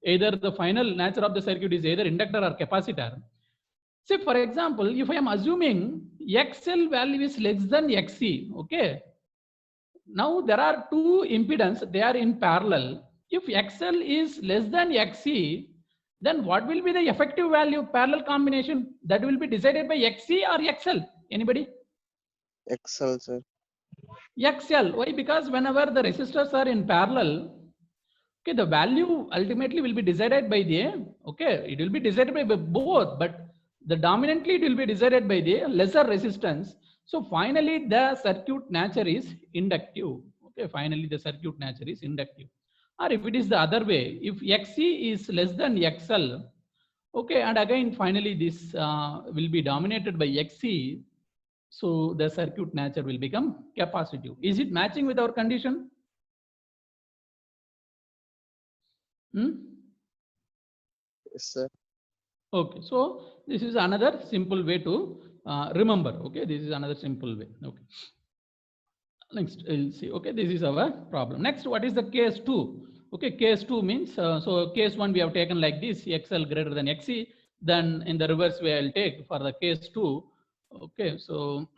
Either the final nature of the circuit is either inductor or capacitor. Say for example, if I am assuming XL value is less than XC, okay. Now there are two impedance, they are in parallel. If XL is less than XC, then what will be the effective value parallel combination? That will be decided by XC or XL? Anybody? XL, sir. XL. Why? Because whenever the resistors are in parallel, okay, the value ultimately will be decided by the, okay, it will be decided by both, but the dominantly it will be decided by the lesser resistance. So finally the circuit nature is inductive. Okay, finally the circuit nature is inductive. Or if it is the other way, if XC is less than XL, okay, and again finally this will be dominated by XC, so the circuit nature will become capacitive. Is it matching with our condition? Yes, sir. Okay, so this is another simple way to remember. Okay, this is another simple way. Okay, next we'll see. Okay, this is our problem. Next, what is the case 2? Okay, case 2 means so case 1 we have taken like this, XL greater than XC. Then in the reverse way I'll take for the case 2. Okay, so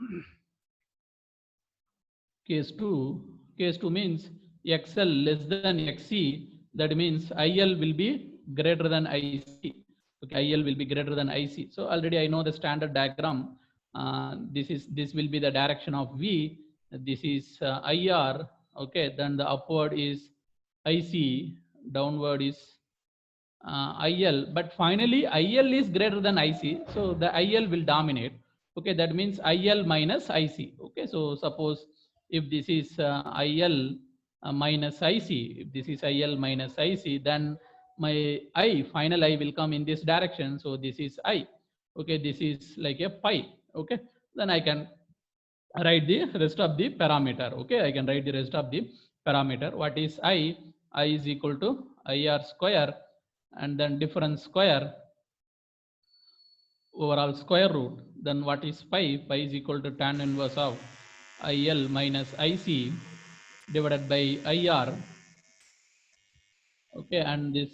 case 2 means XL less than XC. That means IL will be greater than IC. Okay, IL will be greater than IC. So already I know the standard diagram. This will be the direction of V. This is IR. Okay, then the upward is IC, downward is IL. But finally IL is greater than IC. So the IL will dominate. Okay, that means IL minus IC. Okay, so suppose if this is IL minus IC, if this is IL minus IC, then my I, final I will come in this direction. So this is I. Okay, this is like a pi. Okay, then I can write the rest of the parameter. Okay, I can write the rest of the parameter. What is I? I is equal to IR square and then difference square overall square root. Then what is pi? Pi is equal to tan inverse of IL minus IC divided by IR. Okay, and this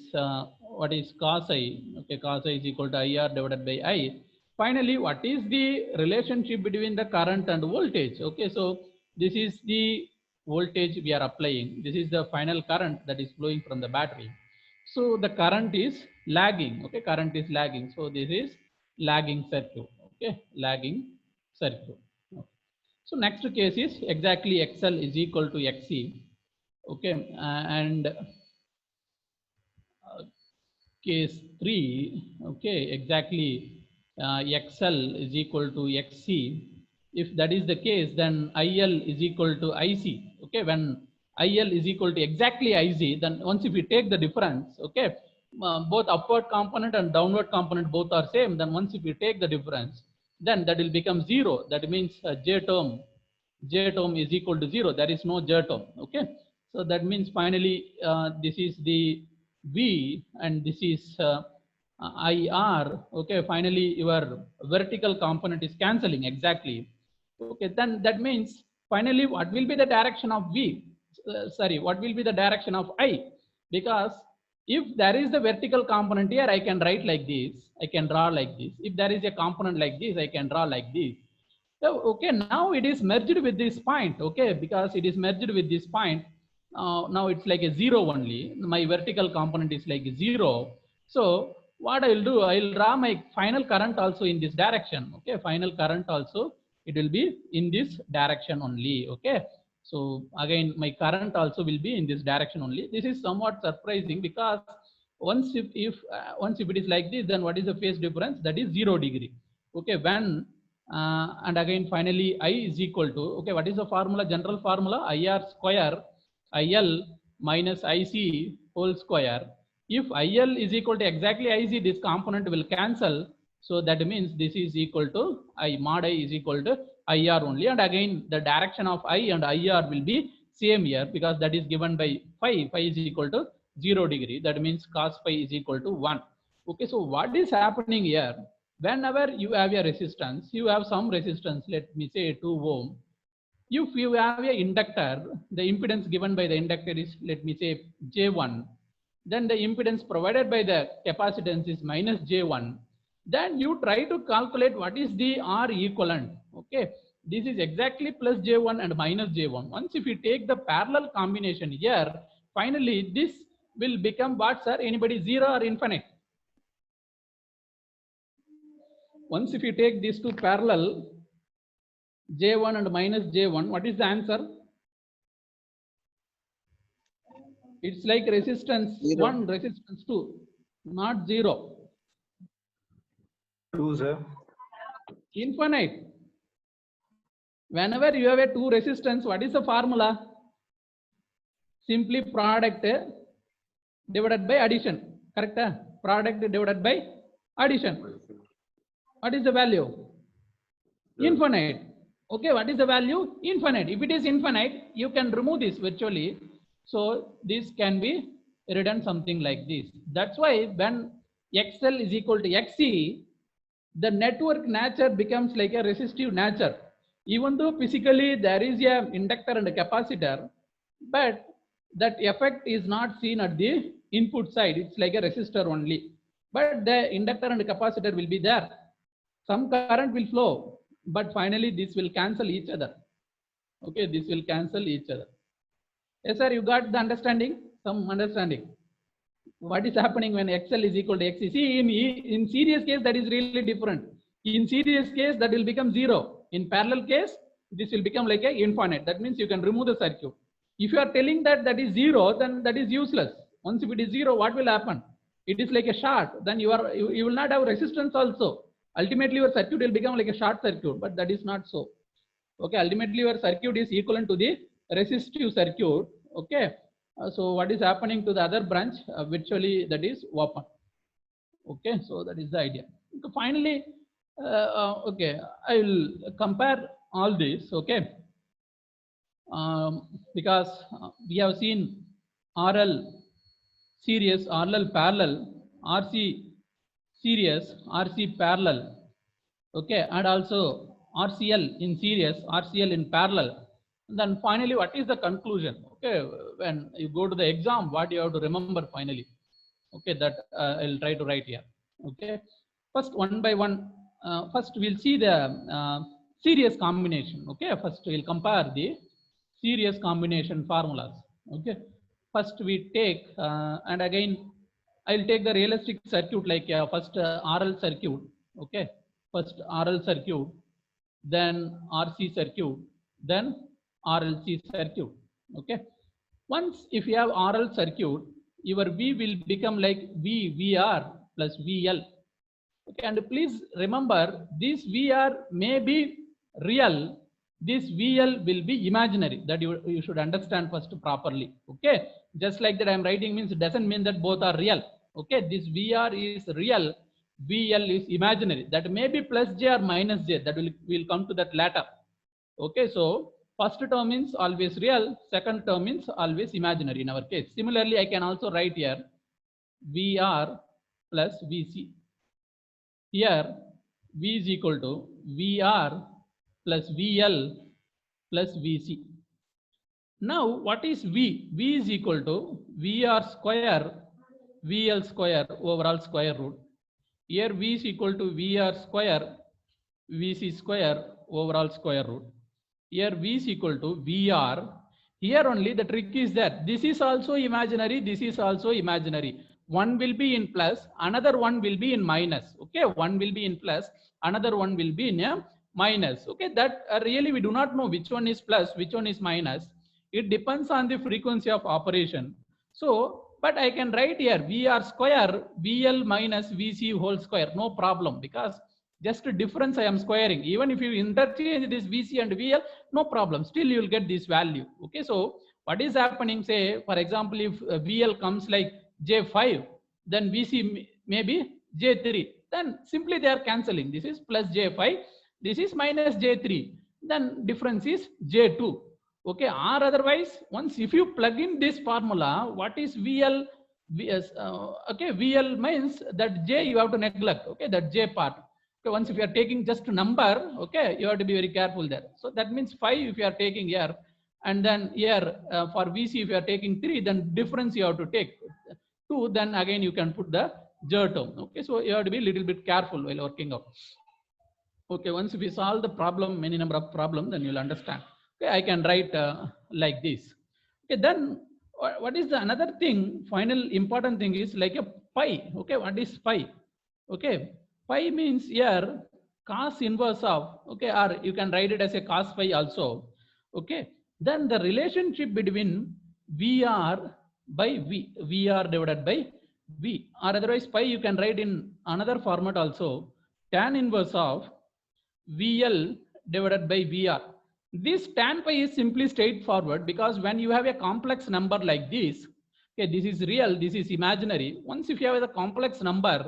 what is cos I? Okay, cos I is equal to IR divided by I. Finally, what is the relationship between the current and voltage? Okay, so this is the voltage we are applying. This is the final current that is flowing from the battery. So the current is lagging. Okay, current is lagging. So this is lagging circuit. Okay, lagging circuit. Okay. So next case is exactly XL is equal to XC. Okay, and case 3, okay, exactly XL is equal to XC. If that is the case, then IL is equal to IC. Okay, when IL is equal to exactly IC, then once if we take the difference, okay, both upward component and downward component both are same, then once if we take the difference, then that will become 0. That means J term is equal to 0. There is no J term. Okay, so that means finally this is the V and this is IR. Okay, finally your vertical component is cancelling exactly. Okay, then that means finally what will be the direction of V? Sorry, what will be the direction of I? Because if there is the vertical component here, I can write like this, I can draw like this. If there is a component like this, I can draw like this. So, okay, now it is merged with this point. Okay, because it is merged with this point. Now it's like a 0 only. My vertical component is like 0. So what I will do, I will draw my final current also in this direction. Okay, final current also it will be in this direction only. Okay, so again my current also will be in this direction only. This is somewhat surprising because once once if it is like this, then what is the phase difference? That is 0 degree. Okay, when and again finally I is equal to, okay, what is the formula, general formula? IR square IL minus IC whole square. If IL is equal to exactly IC, this component will cancel. So that means this is equal to I, mod I is equal to IR only. And again the direction of I and IR will be same here because that is given by phi. Phi is equal to 0 degree. That means cos phi is equal to 1. Okay, so what is happening here? Whenever you have a resistance, you have some resistance, let me say 2 ohm. If you have a inductor, the impedance given by the inductor is, let me say J1. then the impedance provided by the capacitance is minus J1, then you try to calculate what is the R equivalent. Okay, this is exactly plus J1 and minus J1. Once if you take the parallel combination here, finally this will become what, sir? Anybody, 0 or infinite? Once if you take these two parallel, J1 and minus J1, what is the answer? It's like resistance 0. 1, resistance 2, not 0. 2, sir. Infinite. Whenever you have a 2 resistance, what is the formula? Simply product divided by addition. Correct? Product divided by addition. What is the value? Infinite. Okay, what is the value? Infinite. If it is infinite, you can remove this virtually. So this can be written something like this. That's why when XL is equal to XC, the network nature becomes like a resistive nature. Even though physically there is a inductor and a capacitor, but that effect is not seen at the input side. It's like a resistor only. But the inductor and the capacitor will be there. Some current will flow, but finally this will cancel each other. Okay, this will cancel each other. Yes, sir, you got the understanding? Some understanding. What is happening when XL is equal to XC? See, in series case, that is really different. In series case, that will become 0. In parallel case, this will become like a infinite. That means you can remove the circuit. If you are telling that that is 0, then that is useless. Once if it is 0, what will happen? It is like a short. Then you will not have resistance also. Ultimately, your circuit will become like a short circuit, but that is not so. Okay, ultimately your circuit is equivalent to the resistive circuit. Okay, so what is happening to the other branch? Virtually that is open. Okay, so that is the idea. So finally, okay, I will compare all this. Okay, because we have seen RL series, RL parallel, RC series, RC parallel. Okay, and also RCL in series, RCL in parallel. And then finally, what is the conclusion? Okay, when you go to the exam, what you have to remember finally? Okay, that I'll try to write here. Okay, first one by one. First we'll see the series combination. Okay, first we'll compare the series combination formulas. Okay, first we take and again I'll take the realistic circuit like first RL circuit. Okay, first RL circuit, then RC circuit, then RLC circuit. Okay, once if you have RL circuit, your V will become like VR plus VL. Okay, and please remember this VR may be real, this VL will be imaginary. That you should understand first properly. Okay, just like that I'm writing means it doesn't mean that both are real. Okay, this VR is real, VL is imaginary. That may be plus J or minus J. That will come to that later. Okay, so first term means always real, second term means always imaginary in our case. Similarly, I can also write here VR plus VC. Here V is equal to VR plus VL plus VC. Now what is V? V is equal to VR square VL square overall square root. Here V is equal to VR square VC square overall square root. Here V is equal to VR. Here only the trick is that this is also imaginary, this is also imaginary. One will be in plus, another one will be in minus. Okay, one will be in plus, another one will be in a minus. Okay, that really we do not know which one is plus, which one is minus. It depends on the frequency of operation. So, but I can write here VR square VL minus VC whole square, no problem, because just a difference I am squaring. Even if you interchange this VC and VL, no problem. Still you will get this value. Okay, so what is happening? Say, for example, if VL comes like J5, then VC may be J3. Then simply they are cancelling. This is plus J5. This is minus J3. Then difference is J2. Okay, or otherwise, once if you plug in this formula, what is VL? Okay, VL means that J you have to neglect. Okay, that J part. Okay, once if you are taking just a number, okay, you have to be very careful there. So that means 5 if you are taking here, and then here for VC if you are taking 3, then difference you have to take. 2, then again you can put the j term. Okay, so you have to be a little bit careful while working out. Okay, once we solve the problem, many number of problems, then you'll understand. Okay, I can write like this. Okay, then what is the another thing? Final important thing is like a pi. Okay, what is pi? Okay, pi means here cos inverse of, okay, or you can write it as a cos pi also. Okay, then the relationship between VR by V, VR divided by V, or otherwise pi you can write in another format also, tan inverse of VL divided by VR. This tan pi is simply straightforward because when you have a complex number like this, okay, this is real, this is imaginary. Once if you have a complex number,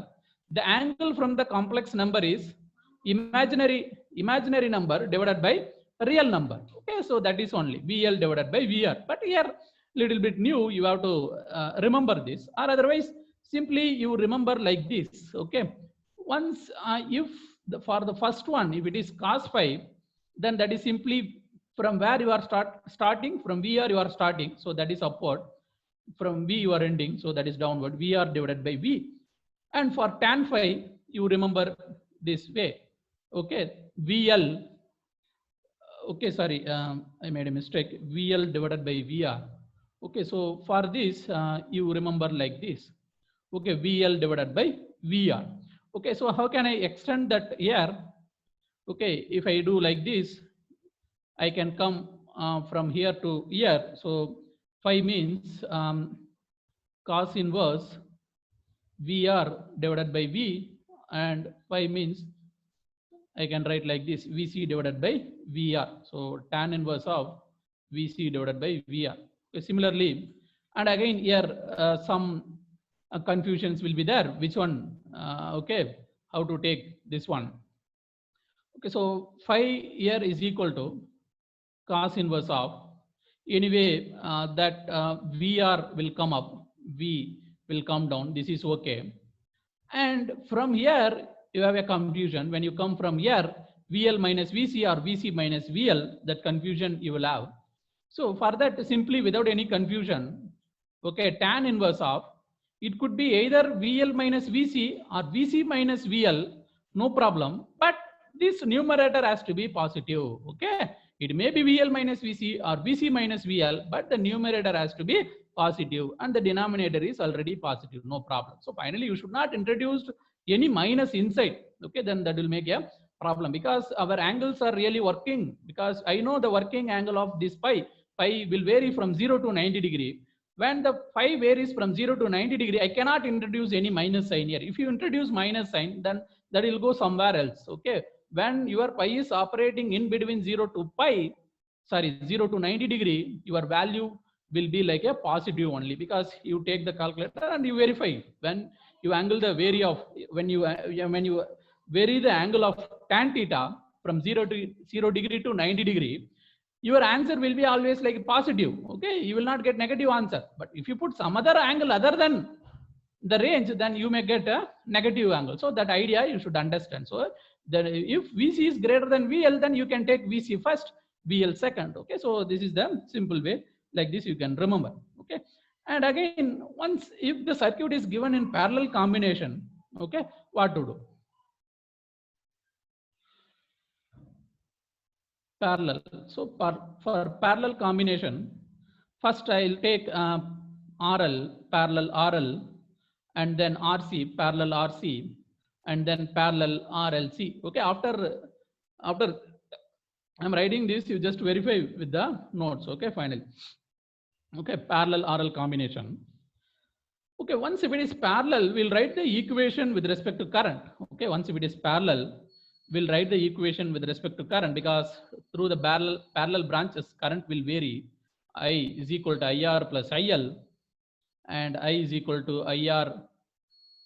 the angle from the complex number is imaginary number divided by real number. Okay, so that is only VL divided by VR. But here little bit new, you have to remember this, or otherwise simply you remember like this. Okay, once if for the first one, if it is cos phi, then that is simply from where you are starting, from VR you are starting, so that is upward, from V you are ending, so that is downward, VR divided by V. And for tan phi, you remember this way. Okay, VL, okay, sorry, I made a mistake, VL divided by VR. Okay, so for this, you remember like this. Okay, VL divided by VR. Okay, so how can I extend that here? Okay, if I do like this, I can come from here to here. So phi means cos inverse VR divided by V, and phi means I can write like this, VC divided by VR. So tan inverse of VC divided by VR. Okay, similarly, and again here some confusions will be there. Which one? Okay, how to take this one? Okay, so phi here is equal to cos inverse of, anyway that VR will come up, V will come down. This is okay. And from here you have a confusion. When you come from here, VL minus VC or VC minus VL, that confusion you will have. So for that, simply without any confusion, okay, tan inverse of, it could be either VL minus VC or VC minus VL, no problem, but this numerator has to be positive. Okay, it may be VL minus VC or VC minus VL, but the numerator has to be positive and the denominator is already positive, no problem. So finally you should not introduce any minus inside. Okay, then that will make a problem because our angles are really working, because I know the working angle of this pi will vary from 0 to 90 degree. When the phi varies from 0 to 90 degree, I cannot introduce any minus sign here. If you introduce minus sign, then that will go somewhere else. Okay, when your pi is operating in between 0 to 90 degree, your value will be like a positive only, because you take the calculator and you verify. When you angle the vary of, when you vary the angle of tan theta from 0 degree to 90 degree, your answer will be always like positive. Okay, you will not get negative answer. But if you put some other angle other than the range, then you may get a negative angle. So that idea you should understand. So that if VC is greater than VL, then you can take VC first, VL second. Okay, so this is the simple way. Like this you can remember. Okay, and again, once if the circuit is given in parallel combination, okay, what to do? Parallel. So for parallel combination, first I'll take RL, parallel RL, and then RC, parallel RC, and then parallel RLC. Okay, after I'm writing this, you just verify with the notes. Okay, finally. Okay, parallel RL combination. Okay, once if it is parallel, we'll write the equation with respect to current. Okay, once if it is parallel, we'll write the equation with respect to current, because through the parallel branches, current will vary. I is equal to IR plus IL, and I is equal to IR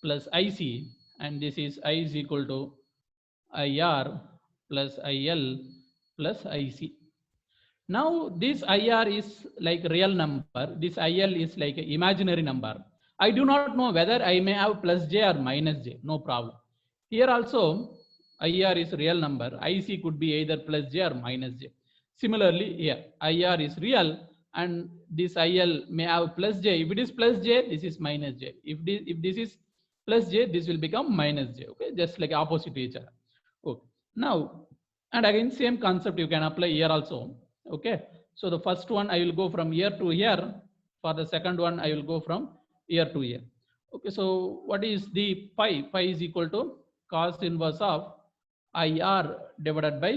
plus IC, and this is I is equal to IR plus IL plus IC. Now this IR is like real number, this IL is like an imaginary number. I do not know whether I may have plus J or minus J, no problem. Here also IR is real number, IC could be either plus J or minus J. Similarly here, IR is real and this IL may have plus J. If it is plus J, this is minus J. If this is plus J, this will become minus J. Okay, just like opposite to each other. Okay. Now, and again, same concept you can apply here also. Okay. So the first one I will go from here to here. For the second one, I will go from here to here. Okay. So what is the pi? Pi is equal to cos inverse of IR divided by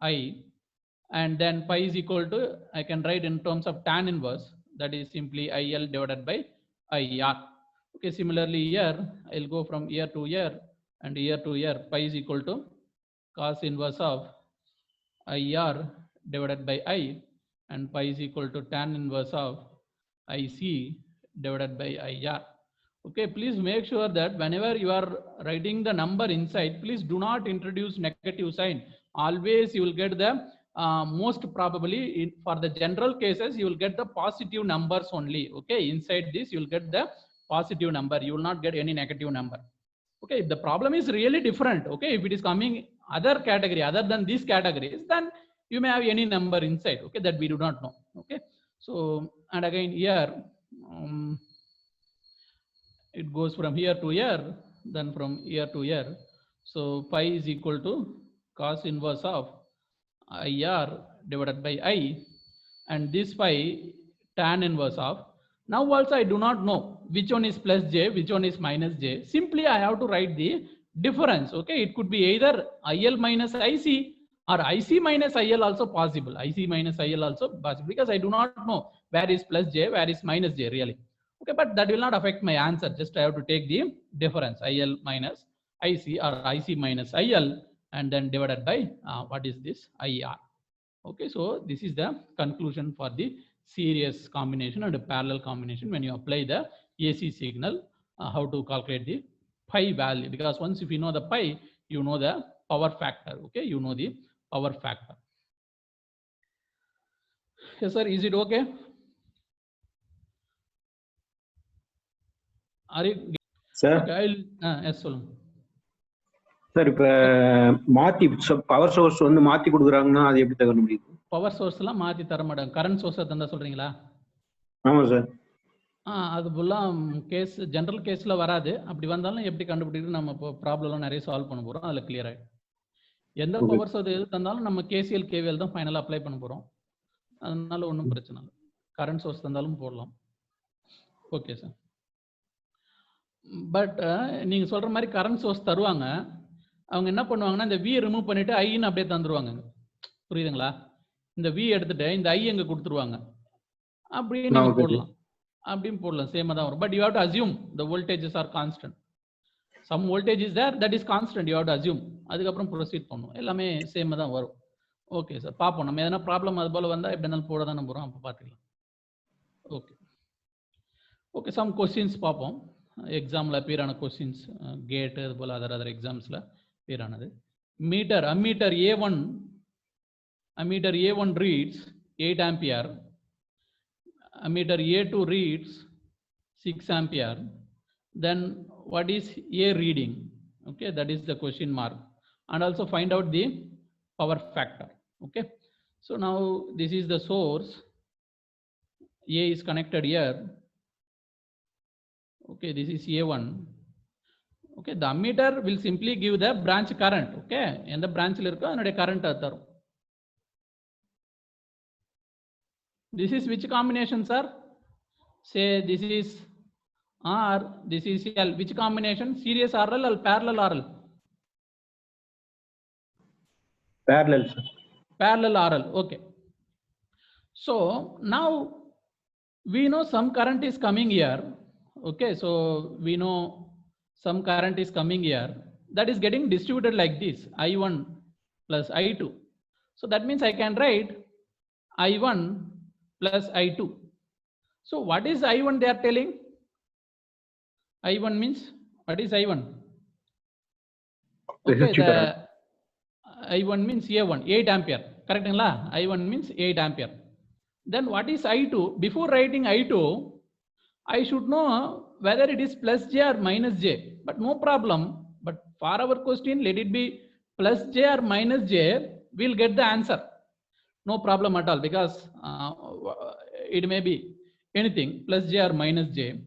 I. And then pi is equal to, I can write in terms of tan inverse, that is simply IL divided by IR. Okay, similarly here, I'll go from here to here and here to here. Pi is equal to cos inverse of IR divided by I, and pi is equal to tan inverse of IC divided by IR. Okay, please make sure that whenever you are writing the number inside, please do not introduce negative sign. Always you will get the most probably for the general cases, you will get the positive numbers only. Okay, inside this you will get the positive number. You will not get any negative number. Okay, if the problem is really different, okay, if it is coming other category other than these categories, then you may have any number inside. Okay, that we do not know. Okay, so and again here it goes from here to here, then from here to here. So pi is equal to cos inverse of IR divided by I, and this pi tan inverse of. Now also I do not know which one is plus J, which one is minus J. Simply I have to write the difference. Okay, it could be either IL minus IC or IC minus IL also possible. IC minus IL also possible, because I do not know where is plus J, where is minus J really. Okay, but that will not affect my answer. Just I have to take the difference, IL minus IC or IC minus IL, and then divided by what is this, IR. Okay, so this is the conclusion for the series combination and parallel combination when you apply the AC signal, how to calculate the pi value. Because once if you know the pi, you know the power factor. Okay, you know the power factor. Yes, sir. Is it okay? Are you? Sir. Okay, I'll yes, sir. Sir இப்ப மாத்தி power source வந்து மாத்தி கொடுக்குறாங்கன்னா அது எப்படி தர முடியும்? Power source எல்லாம் மாத்தி தர மாட்டாங்க. கரண்ட் சோர்ஸ் தந்தா சொல்றீங்களா? ஆமா சார். அது ஃபுல்லாம் கேஸ் ஜெனரல் கேஸ்ல வராது. அப்படி வந்தாலும் எப்படி கண்டுபிடிக்கிறது நம்ம இப்போ ப்ராப்ளம்லாம் நிறைய சால்வ் பண்ண போறோம். அதுல கிளியர் ஆயிடும். எந்த பவர் சோர்ஸ் எது தந்தாலும் நம்ம KCL KVL தான் ஃபைனலா அப்ளை பண்ண போறோம். அதனால ஒன்றும் பிரச்சனை இல்லை. கரண்ட் சோர்ஸ் தந்தாலும் போடலாம். Okay sir. பட் நீங்க சொல்ற மாதிரி கரண்ட் சோர்ஸ் தருவாங்க. அவங்க என்ன பண்ணுவாங்கன்னா இந்த V ரிமூவ் பண்ணிட்டு ஐன்னு அப்படியே தந்துருவாங்க. புரியுதுங்களா? இந்த V எடுத்துட்டு இந்த I எங்க கொடுத்துருவாங்க. அப்படியே நீங்க போடலாம். அப்படியும் போடலாம். சேமா தான் வரும். But you have to assume the voltages are constant. Some voltage is there, that is constant. You have to assume. அதுக்கப்புறம் ப்ரொசீட் பண்ணும். எல்லாமே சேமா தான் வரும். ஓகே சார், பார்ப்போம். நம்ம எதனா ப்ராப்ளம் அது போல வந்தா எப்படி இருந்தாலும் போட தானே போறோம். அப்போ பார்த்துக்கலாம். ஓகே ஓகே, சம் கொஸ்டின்ஸ் பார்ப்போம். எக்ஸாமில் appear ஆன கொஸ்டின்ஸ், கேட் அது போல் அதர் எக்ஸாம்ஸில் appear ஆனது. ammeter A1 reads 8 ampere, ammeter A2 reads 6 ampere. Then what is A reading? Okay, that is the question mark. And also find out the power factor. Okay, so now this is the source. A is connected here. Okay, this is A1. Okay, the ammeter will simply give the branch current. Okay, and the branch current. This is which combination, sir? Say this is R, this is L. Which combination? Series RL or parallel RL? Parallel, sir. Parallel RL. Okay. So now we know some current is coming here. Okay, so we know some current is coming here. That is getting distributed like this, I1 plus I2. So that means I can write I1 plus I2. So what is I1 they are telling? I1 means, what is I1? Okay, the I1 means A1, 8 ampere. Correct? I1 means 8 ampere. Then what is I2? Before writing I2, I should know whether it is plus J or minus J. But no problem. But for our question, let it be plus J or minus J. We'll get the answer. No problem at all, because it may be anything, plus J or minus J.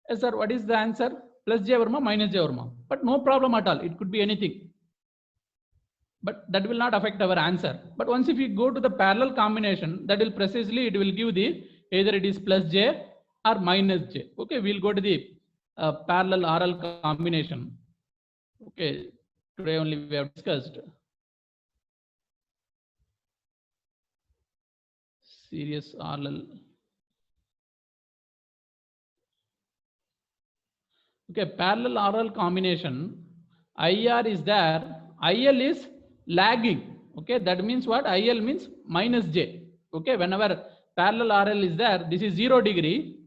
Yes, sir, what is the answer? Plus J Verma, minus J Verma. But no problem at all. It could be anything. But that will not affect our answer. But once if you go to the parallel combination, that will precisely, it will give the, either it is plus J or minus J. Okay, we'll go to the parallel RL combination. Okay, today only we have discussed series RL. Okay, parallel RL combination, IR is there, IL is lagging. Okay, that means what? IL means minus J. Okay, whenever parallel RL is there, this is 0 degree,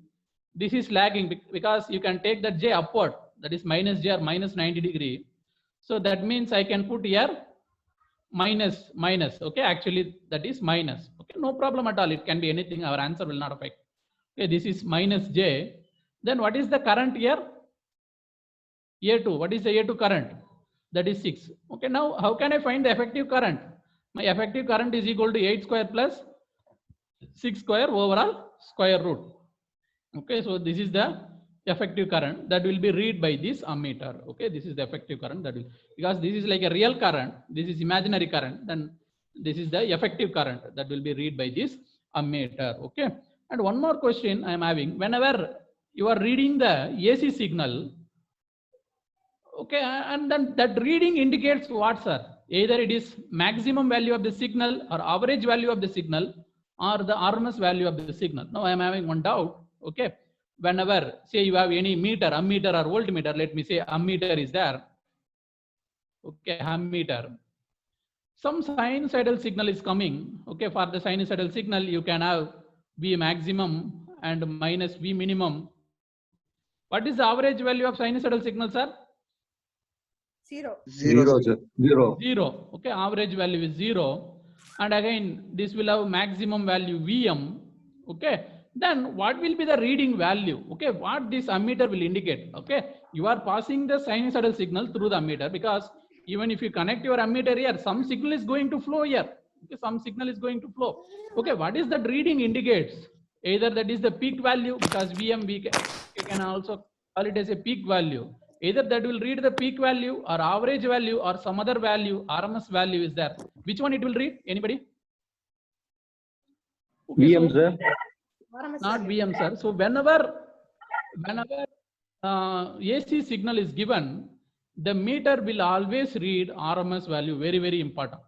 this is lagging because you can take that J upward, that is minus J or minus 90 degree. So that means I can put here minus. Okay, actually that is minus. Okay, no problem at all. It can be anything. Our answer will not affect. Okay, this is minus J. Then what is the current here? A2. What is the A2 current? That is 6. Okay, now how can I find the effective current? My effective current is equal to 8 square plus 6 square overall square root. Okay, so this is the effective current that will be read by this ammeter. Okay, this is the effective current that will, because this is like a real current, this is imaginary current, then this is the effective current that will be read by this ammeter. Okay, and one more question I am having, whenever you are reading the AC signal, okay, and then that reading indicates what, sir? Either it is maximum value of the signal or average value of the signal or the RMS value of the signal. Now I am having one doubt. Okay, whenever say you have any meter, ammeter or voltmeter, let me say ammeter is there. Okay, ammeter. Some sinusoidal signal is coming. Okay, for the sinusoidal signal, you can have V maximum and minus V minimum. What is the average value of sinusoidal signal, sir? 0. Zero, sir. Zero. 0. Okay, average value is 0. And again, this will have maximum value Vm. Okay, then what will be the reading value? Okay, what this ammeter will indicate? Okay, you are passing the sinusoidal signal through the ammeter, because even if you connect your ammeter here, some signal is going to flow here. Okay, some signal is going to flow. Okay, what is that reading indicates? Either that is the peak value, because Vm we can also call it as a peak value. Either that will read the peak value or average value or some other value, RMS value is there. Which one it will read? Anybody? Okay, VM, so, sir. not VM, sir. So whenever AC signal is given, the meter will always read RMS value. Very, very important.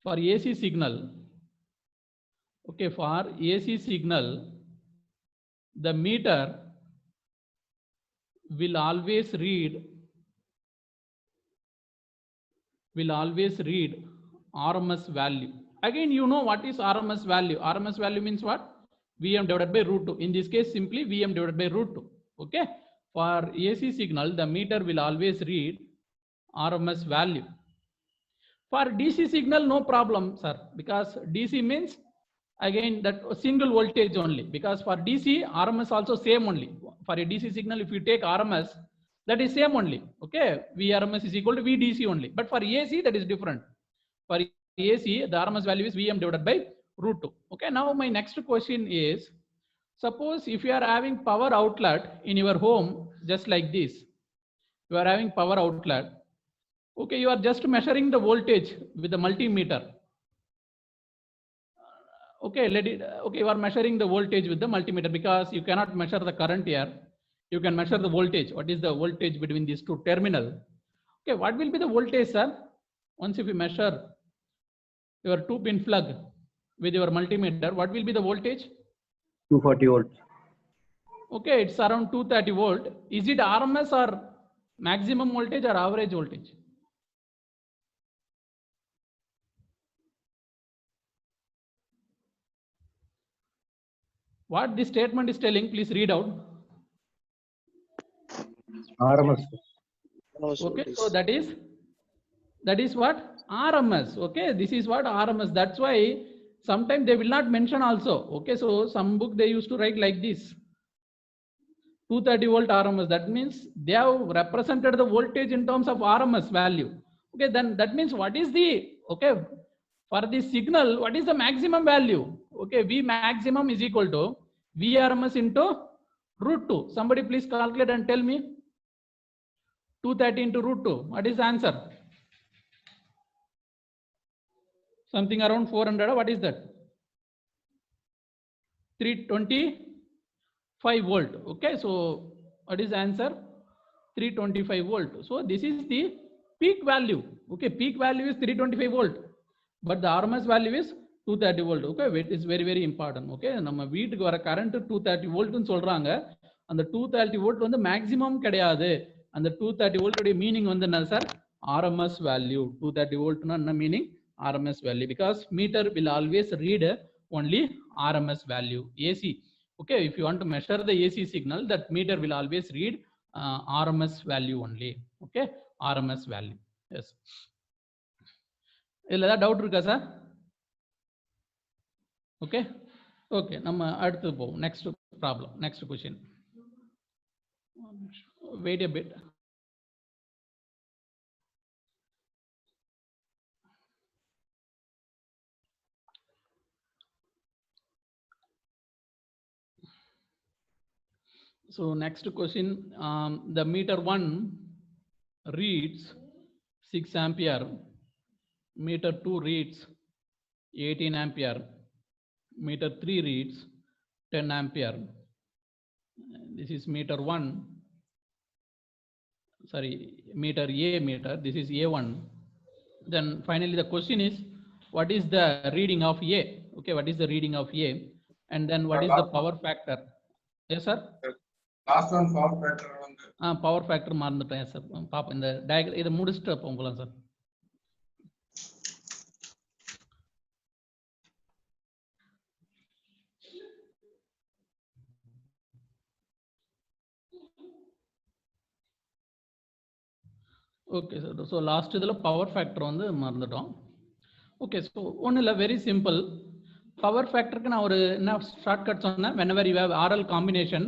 For AC signal, okay, for AC signal, the meter will always read RMS value. Again, you know what is RMS value? RMS value means what? Vm divided by root 2. In this case, simply Vm divided by root 2. Okay. For AC signal, the meter will always read RMS value. For DC signal, no problem, sir, because DC means again that single voltage only, because for DC, RMS also same only. For a DC signal, if you take RMS, that is same only. Okay, VRMS is equal to VDC only. But for AC, that is different. For AC, the RMS value is Vm divided by root 2. Okay, now my next question is, suppose if you are having power outlet in your home, just like this, you are having power outlet. Okay, you are just measuring the voltage with the multimeter. Okay, okay, you are measuring the voltage with the multimeter, because you cannot measure the current here. You can measure the voltage. What is the voltage between these two terminals? Okay, what will be the voltage, sir? Once if you measure your 2-pin plug with your multimeter, what will be the voltage? 240 volts. Okay, it's around 230 volt. Is it RMS or maximum voltage or average voltage? What this statement is telling, please read out. RMS. No, sir, Okay, it so is- that is what? RMS. Okay, this is what RMS. That's why sometimes they will not mention also. Okay, so some book they used to write like this. 230 volt RMS. That means they have represented the voltage in terms of RMS value. Okay, then that means what is the, okay, For the signal, what is the maximum value? Okay, V maximum is equal to VRMS into root 2. Somebody please calculate and tell me. 230 into root 2. What is the answer? Something around 400. What is that? 325 volt. Okay, so what is the answer? 325 volt. So this is the peak value. Okay, peak value is 325 volt, but the RMS value is 230 volt. Okay, it is very very important. Okay, நம்ம வீட்டுக்கு வர current 230 volt னு சொல்றாங்க. அந்த 230 volt வந்து maximum கிடையாது. அந்த 230 volt உடைய meaning வந்து என்ன சார்? RMS value. 230 volt னா என்ன meaning? RMS value, because meter will always read only RMS value. AC. Okay, if you want to measure the AC signal, that meter will always read RMS value only. Okay, RMS value. Yes. இல்ல ஏதாவது doubt இருக்கா sir? Okay okay, நம்ம அடுத்து போவோம். Next problem, next question. Wait a bit. So next question, the meter 1 reads 6 ampere, meter 2 reads 18 ampere, meter 3 reads 10 ampere. This is meter 1, sorry, meter A meter, this is A1. Then finally the question is, what is the reading of A? Okay, what is the reading of A? And then what is the power factor? Yes sir? Last one power factor வந்து power factor மறந்துட்டேன் sir. பாப்போம், இந்த diagram இதை முடிச்சுட்டு போகலாம் sir. Okay sir, so last இதில் power factor வந்து மறந்துட்டோம். ஓகே, ஸோ ஒன்றும் இல்லை, வெரி சிம்பிள். பவர் ஃபேக்டருக்கு நான் ஒரு என்ன ஷார்ட்கட் சொன்னேன். whenever you have RL combination,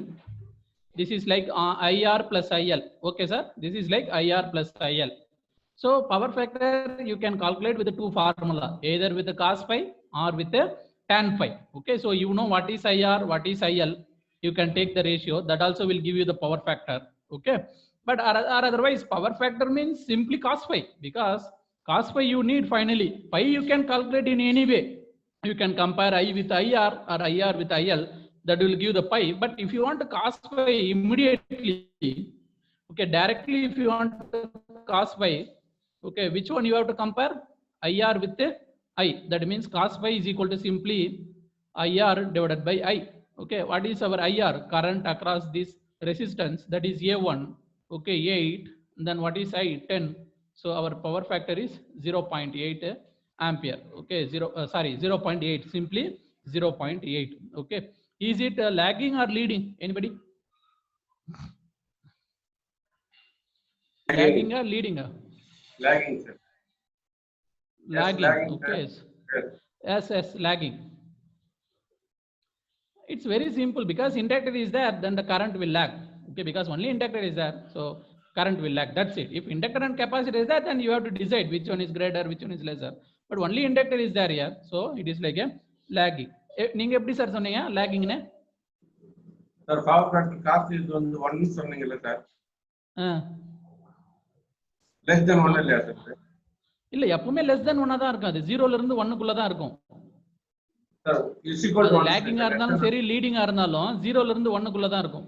this is like IR plus IL. Okay sir, this is like IR plus IL. So power factor you can calculate with the two formula, either with the cos phi or with the tan phi. Okay, so you know what is IR, what is IL, you can take the ratio, that also will give you the power factor. Okay, but or otherwise power factor means simply cos phi, because cos phi you need finally. Phi you can calculate in any way. You can compare I with IR or IR with IL, that will give the pi. But if you want to cos phi immediately, okay, directly if you want to cos phi, okay, which one you have to compare? IR with I. That means cos phi is equal to simply IR divided by I. Okay, what is our IR? Current across this resistance, that is A1. Okay, 8. Then what is I? 10. So our power factor is 0.8 ampere. Okay, 0.8, simply 0.8. Okay, is it lagging or leading? Anybody? Lagging or leading? lagging sir. Yes, Lagging. lagging, Okay. Yes. Yes, lagging. It's very simple, because inductor is there, then the current will lag. Okay, because only inductor is there, so current will lag. That's it. If inductor and capacitor is there, then you have to decide which one is greater, which one is lesser. But only inductor is there here, so it is like a lagging. நீங்க எப்படி sir சொன்னீங்க லாகிங்னு? Sir power factor cost இது வந்து 1 சொன்னீங்கல sir. Less தென் 1 இல்லையா sir? இல்ல, எப்பவுமே less than 1 தான் இருக்கும். அது 0 ல இருந்து 1 குள்ள தான் இருக்கும். சார் இஸ் ஈக்குவல் டு லாகிங்கா இருந்தாலும் சரி, லீடிங்கா இருந்தாலும் 0 ல இருந்து 1 குள்ள தான் இருக்கும்.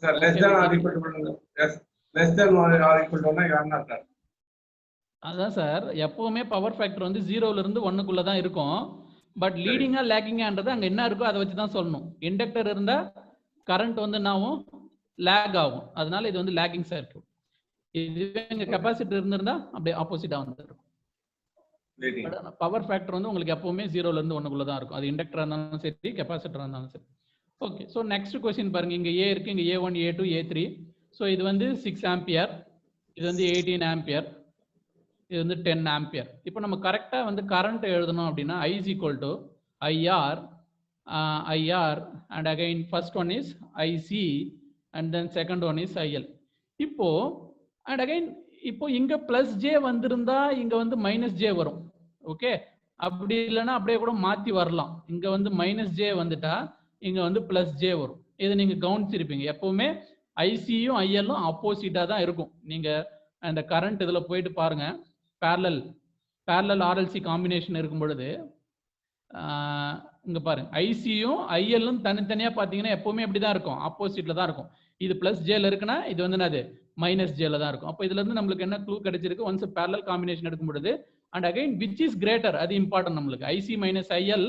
Sir less than or equal to yes less than or equal to என்ன சார்? அதான் சார், எப்பவுமே பவர் ஃபேக்டர் வந்து 0 ல இருந்து 1 குள்ள தான் இருக்கும். பட் லீடிங்கா லாகிங்கான்றது அங்க என்ன இருக்கோ அதை வச்சு தான் சொல்லணும். இண்டக்டர் இருந்தா கரண்ட் வந்து என்னாகும்? லேக் ஆகும். அதனால இது வந்து லாகிங் சர்க்யூட். இதுவே இங்க கெபாசிட்டர் இருந்திருந்தா அப்படியே ஆப்போசிட்டா வந்துருக்கும். பவர் ஃபேக்டர் வந்து உங்களுக்கு எப்பவுமே 0 ல இருந்து 1 குள்ள தான் இருக்கும். அது இண்டக்டரா இருந்தாலும் சரி, கெபாசிட்டரா இருந்தாலும் சரி. ஓகே, ஸோ நெக்ஸ்ட் கொஸ்டின் பாருங்க. இங்க ஏ இருக்கு, இங்க A1, A2, A3. ஸோ இது வந்து 6 ஆம்பியர், இது வந்து 18 ஆம்பியர், இது வந்து 10 ஆம்பியர். இப்போ நம்ம கரெக்டா வந்து கரண்ட் எழுதணும் அப்படின்னா I is equal to IR and again first one is IC and then second one is IL. இப்போ and again இப்போ இங்க பிளஸ் ஜே வந்திருந்தா இங்க வந்து மைனஸ் ஜே வரும். ஓகே, அப்படி இல்லைன்னா அப்படியே கூட மாத்தி வரலாம். இங்க வந்து மைனஸ் ஜே வந்துட்டா இங்க வந்து பிளஸ் ஜே வரும். இதை நீங்க கவனிச்சிருப்பீங்க. எப்பவுமே ஐசியும் ஐஎல்லும் ஆப்போசிட்டா தான் இருக்கும். நீங்க அந்த கரண்ட் இதுல போயிட்டு பாருங்க, பேரலல் ஆர்எல்சி காம்பினேஷன் இருக்கும் பொழுது இங்க பாருங்க, ஐசியும் ஐஎல்லும் தனித்தனியா பாத்தீங்கன்னா எப்பவுமே அப்படிதான் இருக்கும், ஆப்போசிட்ல தான் இருக்கும். இது பிளஸ் ஜேல இருக்குன்னா இது வந்து என்னது மைனஸ் ஜேல தான் இருக்கும். அப்போ இதுல இருந்து நம்மளுக்கு என்ன க்ளூ கிடைச்சிருக்கு? ஒன்ஸ் பேரலல் காம்பினேஷன் எடுக்கும் பொழுது and again which is greater, அது இம்பார்ட்டன்ட் நம்மளுக்கு. ஐசி மைனஸ் ஐஎல்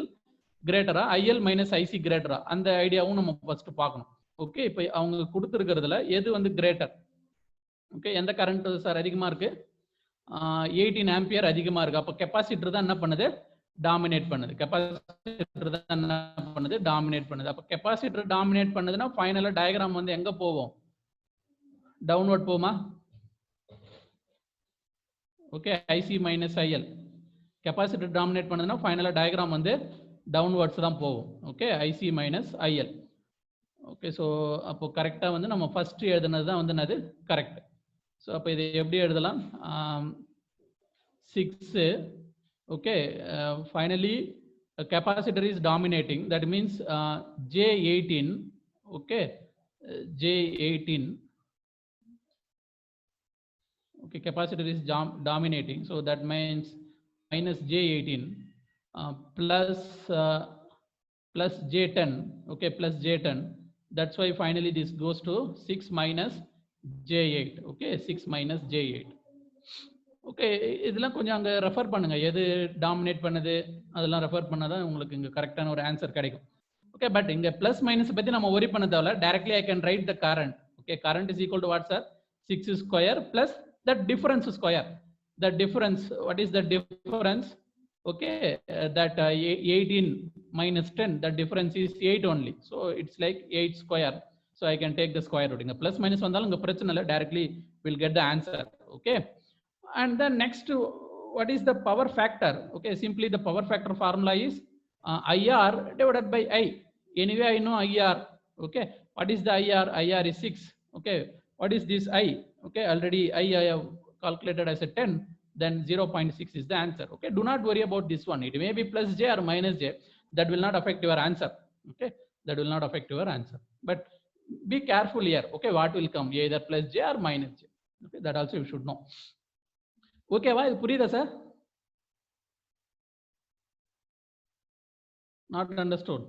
கிரேட்டரா, ஐஎல் மைனஸ் ஐசி கிரேட்டரா, அந்த ஐடியாவும் நம்ம ஃபர்ஸ்ட் பார்க்கணும். ஓகே, இப்போ அவங்க கொடுத்துருக்கிறதுல எது வந்து கிரேட்டர்? ஓகே, எந்த கரண்ட் சார் அதிகமா இருக்கு? 18 ஆம்பியர் அதிகமா இருக்கு. அப்போ கெப்பாசிட்டர் தான் என்ன பண்ணுது? டாமினேட் பண்ணுது. கெப்பாசிட்டர் தான் என்ன பண்ணுது? டாமினேட் பண்ணுது. அப்போ கெப்பாசிட்டர் டாமினேட் பண்ணுதுன்னா ஃபைனலா டயக்ராம் வந்து எங்க போவோம்? டவுன்வர்ட் போமா? Okay, IC minus IL capacitor dominate பண்ணுதுன்னா ஃபைனலா டயக்ராம் வந்து டவுன்வர்ட்ஸ் தான் போகும். Okay, IC minus IL. Okay, so அப்போ கரெக்டா வந்து நம்ம ஃபர்ஸ்ட் எழுதுனது தான் வந்து என்னது கரெக்ட். ஸோ அப்போ இதை எப்படி எழுதலாம்? 6. Okay, finally a capacitor is dominating, that means J18. Okay, J18. Okay, capacitor is dominating, so that means minus J18 plus J10. Okay, plus J10. That's why finally this goes to 6 minus J8. Okay, 6 minus J8. Okay, இதெல்லாம் கொஞ்சம் அங்கே refer பண்ணுங்க, எது dominate பண்ணுது அதெல்லாம் refer பண்ணாதான் உங்களுக்கு இங்கே கரெக்டான ஒரு ஆன்சர் கிடைக்கும். ஓகே, பட் இங்கே பிளஸ் மைனஸ் பற்றி நம்ம ஒரி பண்ண தேவையில்ல. Directly I can write the current. Okay, current is equal to what sir? 6 square plus that difference square. The difference, what is the difference? Okay, that 18 minus 10, the difference is 8 only. So it's like 8 square. So I can take the square root. இங்க plus minus வந்தாலும் இங்க பிரச்சனை இல்லை, directly we'll get the answer. Okay. And then next, what is the power factor? Okay, simply the power factor formula is IR divided by I. Anyway, I know IR. Okay, what is the IR? IR is 6. Okay, what is this I? Okay, already I have calculated as a 10. Then 0.6 is the answer. Okay, do not worry about this one. It may be plus J or minus J. That will not affect your answer. Okay, that will not affect your answer. But be careful here. Okay, what will come? Either plus J or minus J. Okay, that also you should know. Okay, why? Purida sir? Not understood.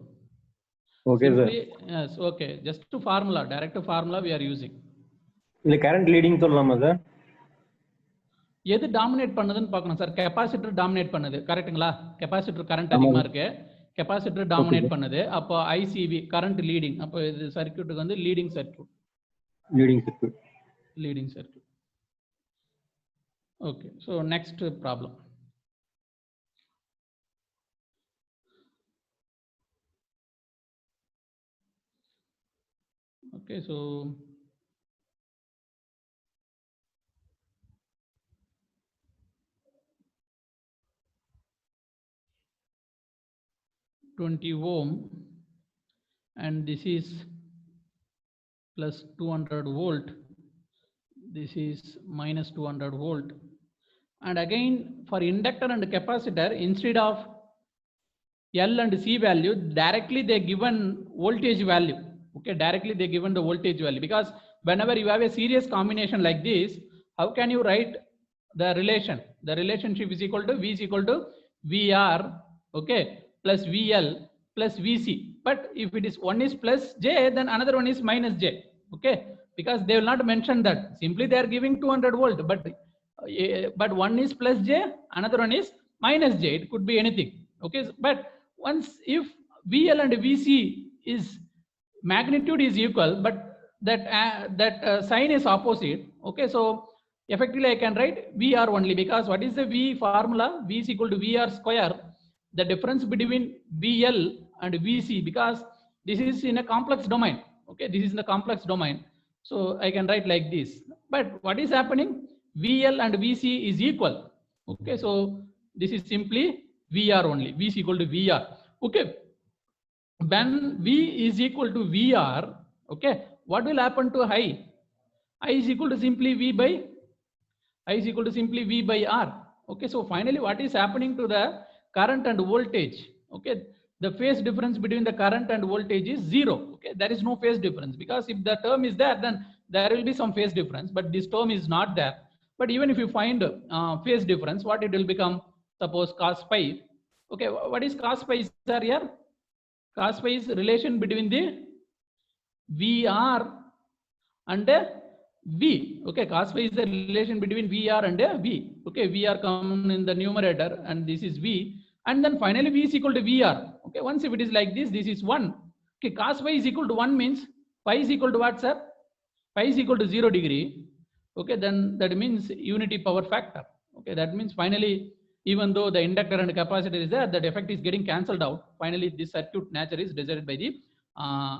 Okay, Simply, sir. yes, okay. Just to formula, direct formula we are using. இல்ல current leading சொல்லலாமா sir? எது dominate பண்ணுதுன்னு பார்க்கணும் sir. Capacitor dominate பண்ணுது, கரெக்ட்டுங்களா? Capacitor current அதிகமா இருக்கு, capacitor dominate பண்ணுது. அப்போ ஐசிவி கரண்ட் லீடிங். அப்போ இது சர்க்யூட்டுக்கு வந்து leading circuit. Leading circuit. Okay, so next problem. Okay, so ohm, and this is plus 200 volt. This is minus 200 volt. And again, for inductor and capacitor, instead of L and C value, directly they given voltage value. Okay, directly they given the voltage value, because whenever you have a series combination like this, how can you write the relation? The relationship is equal to V is equal to VR, okay, plus VL plus VC. But if it is one is plus J, then another one is minus J. Okay, because they will not mention that. Simply they are giving 200 volt, but one is plus J, another one is minus J. It could be anything. Okay, but once if VL and VC is magnitude is equal, but that sign is opposite. Okay, so effectively I can write VR only, because what is the V formula? V is equal to VR square. The difference between VL and VC, because this is in a complex domain. Okay, this is in the complex domain. So I can write like this. But what is happening? VL and VC is equal. Okay, so this is simply VR only. V is equal to VR. Okay, when V is equal to VR, okay, what will happen to I? I is equal to simply V by I is equal to simply V by R. Okay, so finally what is happening to the current and voltage? Okay, the phase difference between the current and voltage is 0. Okay, there is no phase difference, because if the term is there, then there will be some phase difference, but this term is not there. But even if you find phase difference, what it will become? Suppose cos pi. Okay, what is cos pi, sir? Here cos pi is relation between the VR and V. Okay, cos phi is the relation between VR and V. Okay, VR come in the numerator and this is V, and then finally V is equal to VR. Okay, once if it is like this, this is 1. Okay, cos phi is equal to 1 means pi is equal to what, sir? Pi is equal to 0 degree. Okay, then that means unity power factor. Okay, that means finally, even though the inductor and capacitor is there, that effect is getting cancelled out. Finally, this circuit nature is decided by the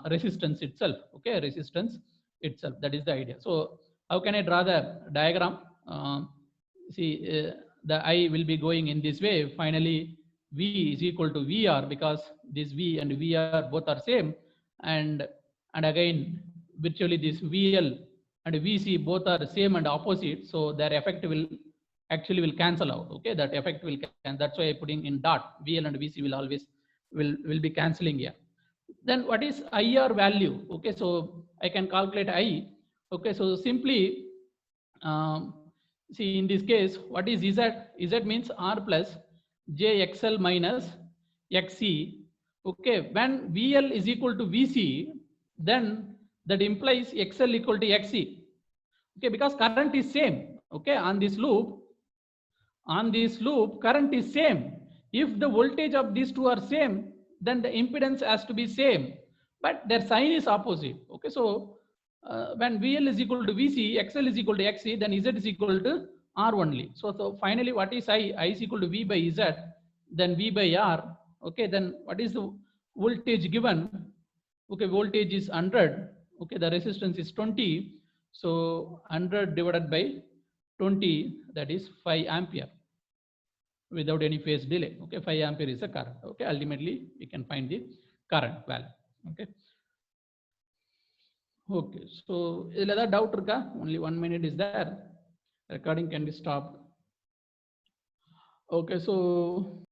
resistance itself. Okay, resistance itself. That is the idea. So how can I draw the diagram? The I will be going in this way. Finally, V is equal to VR, because this V and VR both are same, and again virtually this VL and VC both are same and opposite, so their effect will actually cancel out. Okay, that effect will cancel. That's why I'm putting in dot. VL and VC will always will be cancelling here. Then what is IR value? Okay, so I can calculate I. Okay, so simply see in this case, what is Z? Z means R plus JXL minus XC. Okay, when VL is equal to VC, then that implies XL equal to XC. Okay, because current is same. Okay, on this loop, current is same. If the voltage of these two are same, then the impedance has to be same, but their sign is opposite. Okay, so when VL is equal to VC, XL is equal to XC, then Z is equal to R only. So finally, what is I? I is equal to V by Z, then V by R. Okay, then what is the voltage given? Okay, voltage is 100. Okay, the resistance is 20. So 100 divided by 20, that is 5 ampere without any phase delay. Okay, 5 ampere is the current. Okay, ultimately we can find the current value. Okay. Okay, so is there doubt? Only 1 minute is there. Recording can be stopped. Okay, so